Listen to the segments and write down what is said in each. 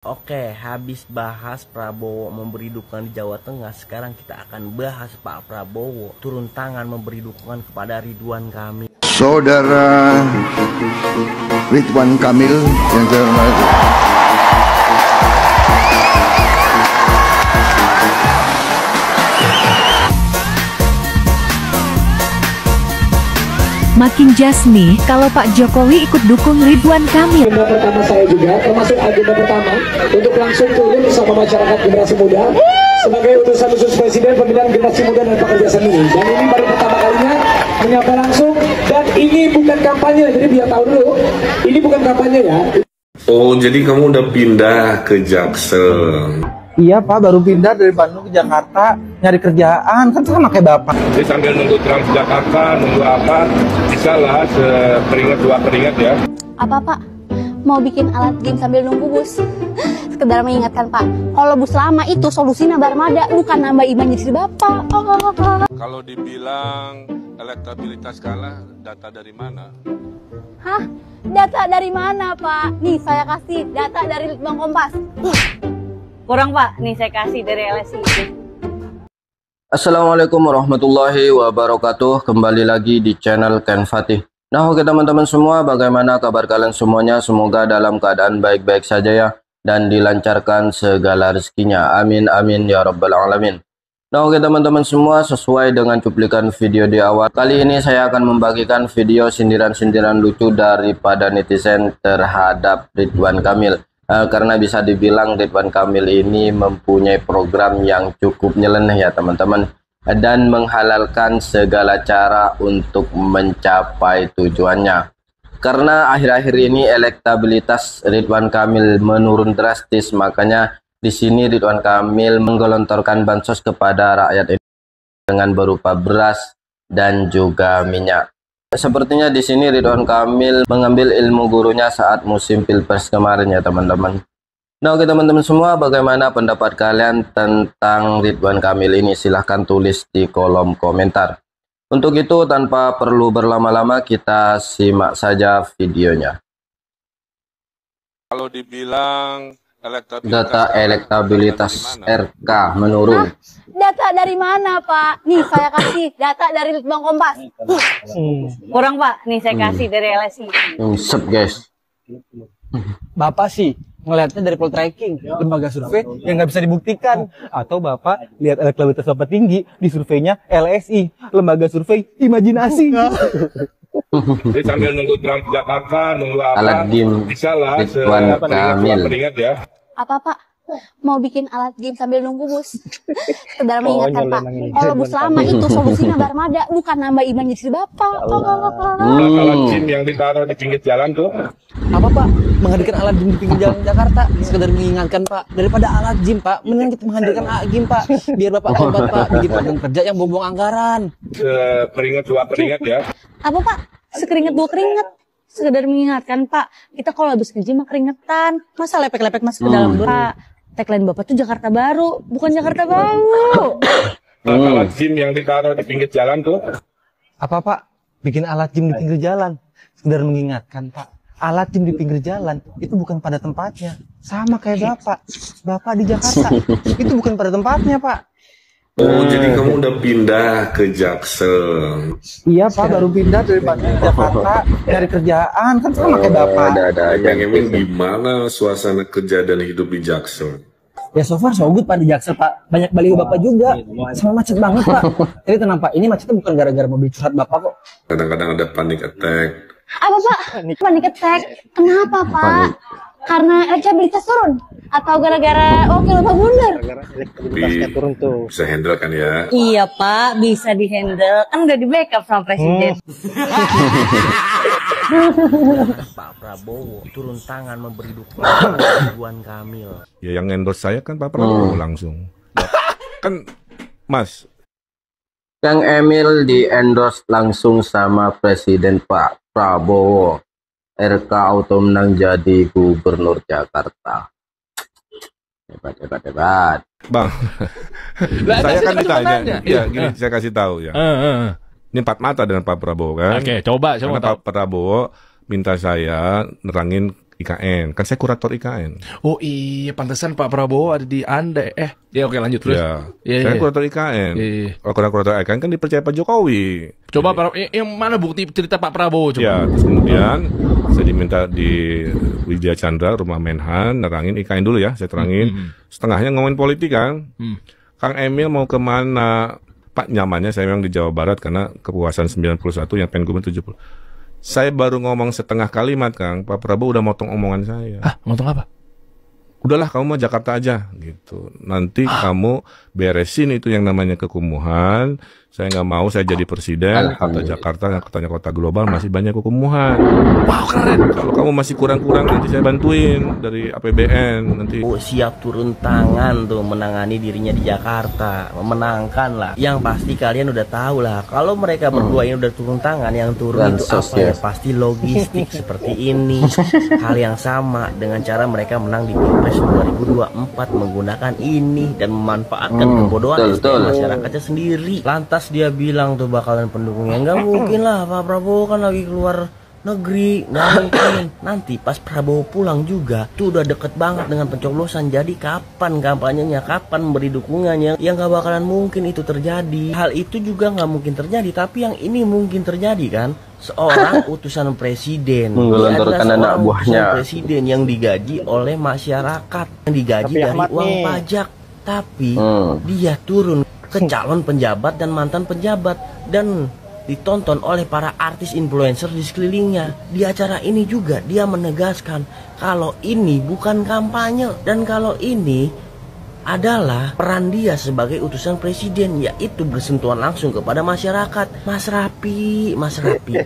Oke, habis bahas Prabowo memberi dukungan di Jawa Tengah, sekarang kita akan bahas Pak Prabowo turun tangan memberi dukungan kepada Ridwan Kamil. Saudara Ridwan Kamil yang saya hormati. Makin jas nih kalau Pak Jokowi ikut dukung Ridwan Kamil. Agenda pertama saya juga, termasuk agenda pertama untuk langsung turun bersama masyarakat generasi muda sebagai utusan khusus Presiden pembinaan generasi muda dan pekerja seni. Dan ini baru pertama kalinya menyapa langsung, dan ini bukan kampanye, jadi biar tahu dulu, ini bukan kampanye ya. Oh, jadi kamu udah pindah ke Jaksel? Iya Pak, baru pindah dari Bandung ke Jakarta nyari kerjaan, kan sama kayak Bapak. Jadi sambil nunggu Transjakarta, nunggu apa, bisa lah sekeringat dua keringat ya. Apa Pak? Mau bikin alat game sambil nunggu bus? Sekedar mengingatkan Pak, kalau bus lama itu solusinya barmada, bukan nambah iman jadi Bapak. Kalau dibilang elektabilitas kalah, data dari mana? Hah? Data dari mana Pak? Nih saya kasih data dari Litbang Kompas. Kurang Pak, nih saya kasih dari LSI. Assalamualaikum warahmatullahi wabarakatuh. Kembali lagi di channel Ken Fatih. Nah oke teman-teman semua, bagaimana kabar kalian semuanya? Semoga dalam keadaan baik-baik saja ya, dan dilancarkan segala rezekinya. Amin amin ya rabbal alamin. Nah oke teman-teman semua, sesuai dengan cuplikan video di awal, kali ini saya akan membagikan video sindiran-sindiran lucu daripada netizen terhadap Ridwan Kamil. Karena bisa dibilang Ridwan Kamil ini mempunyai program yang cukup nyeleneh ya teman-teman, dan menghalalkan segala cara untuk mencapai tujuannya. Karena akhir-akhir ini elektabilitas Ridwan Kamil menurun drastis, makanya di sini Ridwan Kamil menggelontorkan bansos kepada rakyat ini dengan berupa beras dan juga minyak. Sepertinya di sini Ridwan Kamil mengambil ilmu gurunya saat musim Pilpres kemarin ya teman-teman. Nah oke teman-teman semua, bagaimana pendapat kalian tentang Ridwan Kamil ini? Silahkan tulis di kolom komentar. Untuk itu tanpa perlu berlama-lama kita simak saja videonya. Kalau dibilang Data elektabilitas RK menurun. Data dari mana Pak? Nih saya kasih data dari Litbang Kompas. Kurang Pak, nih saya kasih dari LSI. Sep guys. Bapak sih ngelihatnya dari poltreking, lembaga survei yang nggak bisa dibuktikan. Atau Bapak lihat elektabilitas Bapak tinggi di surveinya LSI, lembaga survei imajinasi. Jadi sambil nunggu Transjakarta, nunggu apa, Alat game bisa lah Ridwan Kamil. keringat ya. Apa Pak? Mau bikin alat game sambil nunggu bus? Sekedar mengingatkan Pak, kalau bus lama itu solusinya barmada, bukan nambah iman jadi Bapak. Alat gym yang ditaruh di pinggir jalan tuh. Apa Pak? Menghadirkan alat gym di pinggir jalan Jakarta, sekedar mengingatkan Pak, daripada alat gym Pak, mendingan kita menghadirkan alat gym Pak, biar Bapak hebat Pak, bikin program kerja yang buang-buang anggaran. Sekeringat dua keringat ya. Apa Pak? Sekeringat dua keringat. Sekedar mengingatkan Pak, kita kalau habis kerja mah keringetan, masa lepek-lepek masuk ke dalam Pak. Tagline Bapak tuh Jakarta Baru, bukan Jakarta Baru. Alat gym yang ditaruh di pinggir jalan tuh. Apa Pak? Bikin alat gym di pinggir jalan, sekedar mengingatkan Pak, alat gym di pinggir jalan itu bukan pada tempatnya. Sama kayak Bapak di Jakarta, itu bukan pada tempatnya Pak. Oh, jadi kamu udah pindah ke Jaksel? Iya Pak, baru pindah dari Bandung ke Jakarta nyari kerjaan, kan sama kayak Bapak. Emang gimana suasana kerja dan hidup di Jaksel? Ya so far so good Pak di Jaksel Pak, banyak baliho Bapak juga, sama macet banget Pak. Jadi tenang Pak, ini macetnya bukan gara-gara mobil curhat Bapak kok. Kadang-kadang ada panic attack. Apa Pak? Panic attack. Kenapa Pak? Karena elektabilitas turun? Atau gara-gara wakil Bapak mundur? Turun tuh. Bisa handle kan ya? Iya Pak, bisa dihandle. Kan udah di backup sama Presiden. Pak Prabowo turun tangan memberi dukungan kepada Ridwan Kamil. Ya yang endorse saya kan Pak Prabowo langsung. Kan Mas Kang Emil di endorse langsung sama Presiden Pak Prabowo. RK auto menang jadi gubernur Jakarta. Hebat. Bang, saya kan ditanya, ya gini saya kasih tahu ya. Ini empat mata dengan Pak Prabowo kan. Oke, coba Karena Pak Prabowo minta saya nerangin IKN. Kan saya kurator IKN. Oh iya, pantesan Pak Prabowo ada di Anda. Ya oke lanjut terus. Ya, Iya, saya iya. kurator IKN. Iya. Kurator IKN kan dipercaya Pak Jokowi. Coba yang mana bukti cerita Pak Prabowo coba? Ya, terus kemudian saya diminta di Wijaya Chandra, rumah Menhan, nerangin IKN dulu ya, saya terangin. Setengahnya ngomongin politik kan. Kang Emil mau kemana? Pak, nyamannya saya memang di Jawa Barat karena kepuasan 91 yang pengen gubernur 70. Saya baru ngomong setengah kalimat, Kang. Pak Prabowo udah motong omongan saya. Motong apa? Udahlah kamu mau Jakarta aja gitu. Nanti kamu beresin itu yang namanya kekumuhan. Saya nggak mau saya jadi presiden. Kota Jakarta, katanya kota global masih banyak kekumuhan. Wow, keren. Kalau kamu masih kurang-kurang nanti saya bantuin dari APBN nanti. Siap turun tangan tuh menangani dirinya di Jakarta, memenangkan lah. Yang pasti kalian udah tahu lah, kalau mereka berdua ini udah turun tangan, yang turun itu apa ya? Pasti logistik seperti ini. Hal yang sama dengan cara mereka menang di Pilpres 2024 menggunakan ini dan memanfaatkan kebodohan SDM masyarakatnya sendiri. Lantas dia bilang tuh bakalan pendukungnya, nggak mungkin lah Pak Prabowo kan lagi keluar negeri, nggak mungkin. Nanti pas Prabowo pulang juga tuh udah deket banget dengan pencoblosan. Jadi kapan kampanyenya, kapan memberi dukungannya, yang nggak bakalan mungkin itu terjadi. Hal itu juga nggak mungkin terjadi, tapi yang ini mungkin terjadi kan. Seorang utusan presiden, dia adalah seorang utusan presiden yang digaji oleh masyarakat, yang digaji dari uang pajak, tapi dia turun ke calon penjabat dan mantan penjabat dan ditonton oleh para artis influencer di sekelilingnya. Di acara ini juga dia menegaskan kalau ini bukan kampanye dan kalau ini adalah peran dia sebagai utusan presiden, yaitu bersentuhan langsung kepada masyarakat. Mas Rapi,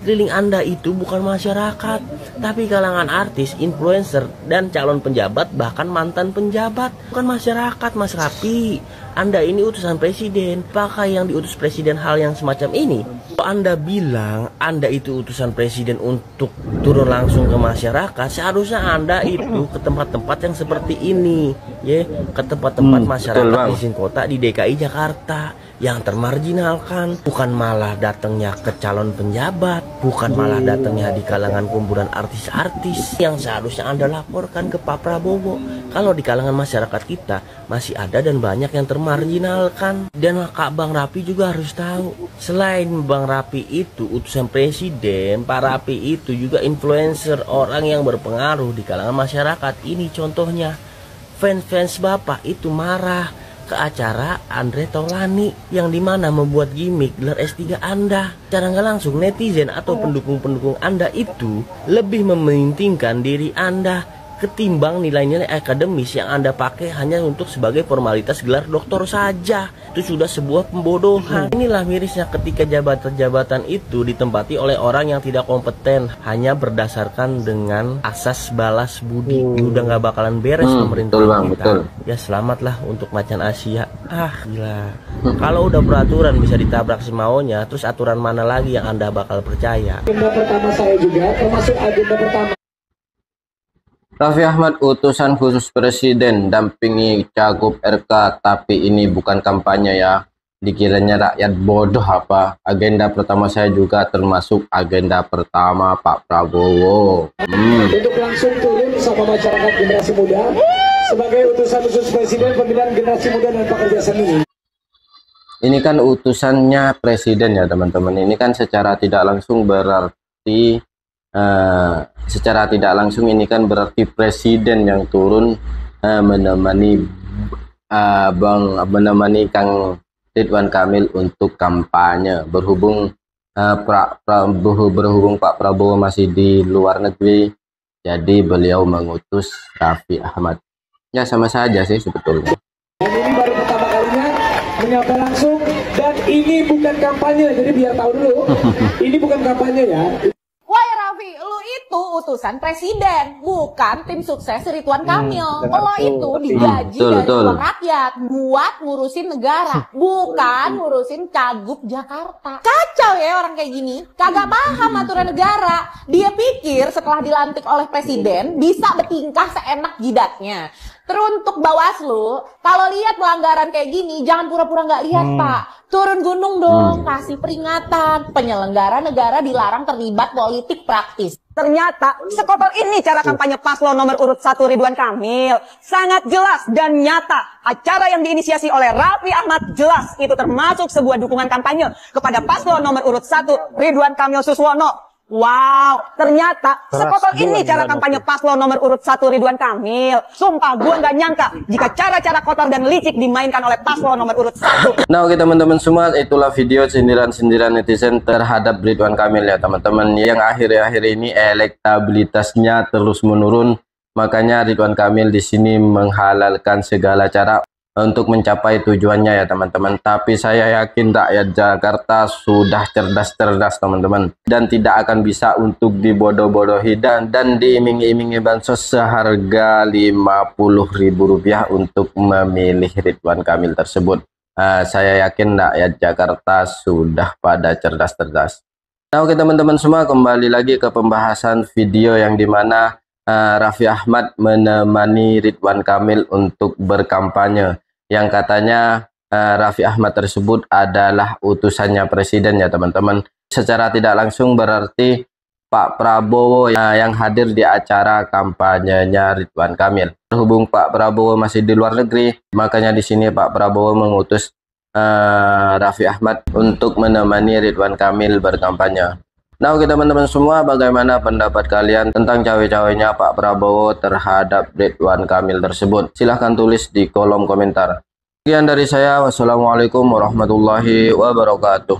keliling Anda itu bukan masyarakat, tapi kalangan artis, influencer, dan calon penjabat, bahkan mantan penjabat. Bukan masyarakat, Mas Rapi. Anda ini utusan presiden. Apakah yang diutus presiden hal yang semacam ini? Kalau Anda bilang Anda itu utusan presiden untuk turun langsung ke masyarakat, seharusnya Anda itu ke tempat-tempat yang seperti ini, ya, ke tempat-tempat masyarakat di kota di DKI Jakarta yang termarginalkan, bukan malah datangnya ke calon penjabat, bukan malah datangnya di kalangan kumpulan artis-artis yang seharusnya Anda laporkan ke Pak Prabowo. Kalau di kalangan masyarakat kita masih ada dan banyak yang termarginalkan. Dan Kak Bang Rapi juga harus tahu, selain Bang Rapi itu utusan presiden, Pak Rapi itu juga influencer, orang yang berpengaruh di kalangan masyarakat. Ini contohnya, fans-fans Bapak itu marah ke acara Andre Taulani yang dimana membuat gimmick gelar S3 Anda. Cara nggak langsung netizen atau pendukung-pendukung Anda itu lebih mementingkan diri Anda ketimbang nilai-nilai akademis yang Anda pakai hanya untuk sebagai formalitas gelar doktor saja. Itu sudah sebuah pembodohan. Inilah mirisnya ketika jabatan-jabatan itu ditempati oleh orang yang tidak kompeten, hanya berdasarkan dengan asas balas budi. Udah nggak bakalan beres pemerintah kita. Ya selamatlah untuk macan Asia. Gila. Kalau udah peraturan bisa ditabrak semaunya, terus aturan mana lagi yang Anda bakal percaya? Agenda pertama saya juga, termasuk agenda pertama. Raffi Ahmad, utusan khusus presiden, dampingi Cagup RK, tapi ini bukan kampanye ya. Dikiranya rakyat bodoh apa? Agenda pertama saya juga termasuk agenda pertama Pak Prabowo. Untuk langsung turun sama masyarakat generasi muda sebagai utusan khusus presiden pembinaan generasi muda dan pekerja seni. Ini kan utusannya presiden ya teman-teman. Ini kan secara tidak langsung berarti ini kan berarti presiden yang turun menemani Kang Ridwan Kamil untuk kampanye. Berhubung Pak Prabowo masih di luar negeri, jadi beliau mengutus Raffi Ahmad. Ya sama saja sih sebetulnya. Dan ini baru pertama kalinya menyapa langsung, dan ini bukan kampanye, jadi biar tahu dulu, ini bukan kampanye ya. Woi Raffi, lu itu utusan presiden, bukan tim sukses Ridwan Kamil. Lo itu digaji dari uang rakyat buat ngurusin negara, bukan ngurusin Cagup Jakarta. Kacau ya orang kayak gini, kagak paham aturan negara. Dia pikir setelah dilantik oleh presiden bisa bertingkah seenak jidatnya. Teruntuk Bawaslu, kalau lihat pelanggaran kayak gini, jangan pura-pura nggak lihat, Pak. Turun gunung dong, kasih peringatan. Penyelenggara negara dilarang terlibat politik praktis. Ternyata sekotor ini cara kampanye paslon nomor urut 1 Ridwan Kamil. Sangat jelas dan nyata. Acara yang diinisiasi oleh Raffi Ahmad jelas itu termasuk sebuah dukungan kampanye kepada paslon nomor urut 1 Ridwan Kamil Suswono. Wow, ternyata sekotor ini cara kampanye paslon nomor urut 1 Ridwan Kamil. Sumpah gue nggak nyangka jika cara-cara kotor dan licik dimainkan oleh paslon nomor urut 1. Nah, oke teman-teman semua, itulah video sindiran-sindiran netizen terhadap Ridwan Kamil ya teman-teman, yang akhir-akhir ini elektabilitasnya terus menurun. Makanya Ridwan Kamil di sini menghalalkan segala cara untuk mencapai tujuannya ya teman-teman. Tapi saya yakin rakyat Jakarta sudah cerdas-cerdas teman-teman, dan tidak akan bisa untuk dibodoh-bodohi dan diiming-imingi bansos seharga Rp50.000 untuk memilih Ridwan Kamil tersebut. Saya yakin rakyat Jakarta sudah pada cerdas-cerdas. Nah, oke teman-teman semua, kembali lagi ke pembahasan video yang dimana Raffi Ahmad menemani Ridwan Kamil untuk berkampanye, yang katanya Raffi Ahmad tersebut adalah utusannya presiden ya teman-teman. Secara tidak langsung berarti Pak Prabowo yang hadir di acara kampanyenya Ridwan Kamil. Berhubung Pak Prabowo masih di luar negeri, makanya di sini Pak Prabowo mengutus Raffi Ahmad untuk menemani Ridwan Kamil berkampanye. Nah, oke teman-teman semua, bagaimana pendapat kalian tentang cawe-cawenya Pak Prabowo terhadap Ridwan Kamil tersebut? Silahkan tulis di kolom komentar. Sekian dari saya, wassalamualaikum warahmatullahi wabarakatuh.